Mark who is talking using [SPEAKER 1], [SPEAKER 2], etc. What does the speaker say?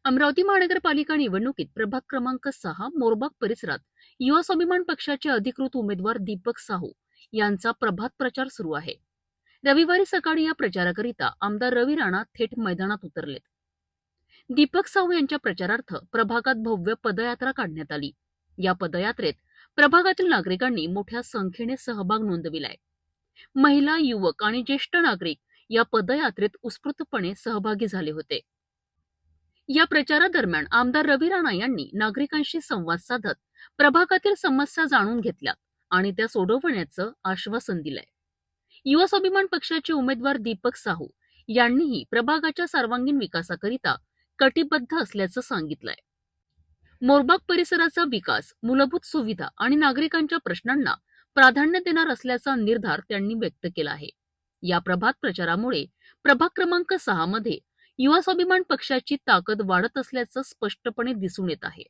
[SPEAKER 1] अमरावती महानगरपालिका निवडणुकीत प्रभाग क्रमांक 6 मोरबाग परिसरात युवा स्वाभिमान पक्षाचे अधिकृत उमेदवार दीपक साहू यांचा प्रभात प्रचार सुरू आहे. रविवारी सकाळी या प्रचाराकरिता आमदार रवी राणा थेट मैदानात उतरलेत. दीपक साहू यांच्या प्रचारार्थ प्रभागात भव्य पदयात्रा काढण्यात आली. या पदयात्रेत प्रभागातील नागरिकांनी मोठ्या संख्येने सहभाग नोंदविलाय. महिला, युवक आणि ज्येष्ठ नागरिक या पदयात्रेत उत्स्फूर्तपणे सहभागी झाले होते. या प्रचारादरम्यान आमदार रवी राणा यांनी नागरिकांशी संवाद साधत प्रभागातील समस्या जाणून घेतल्या आणि त्या सोडवण्याचं आश्वासन दिलंय. युवा स्वाभिमान पक्षाचे उमेदवार दीपक साहू यांनीही प्रभागाच्या सर्वांगीण विकासाकरिता कटिबद्ध असल्याचं सांगितलंय. मोरबाग परिसराचा विकास, मूलभूत सुविधा आणि नागरिकांच्या प्रश्नांना प्राधान्य देणार असल्याचा निर्धार त्यांनी व्यक्त केला आहे. या प्रभात प्रचारामुळे प्रभाग क्रमांक 6 मध्ये युवा स्वाभिमान पक्षाची ताकद वाढत असल्याचं स्पष्टपणे दिसून येत आहे.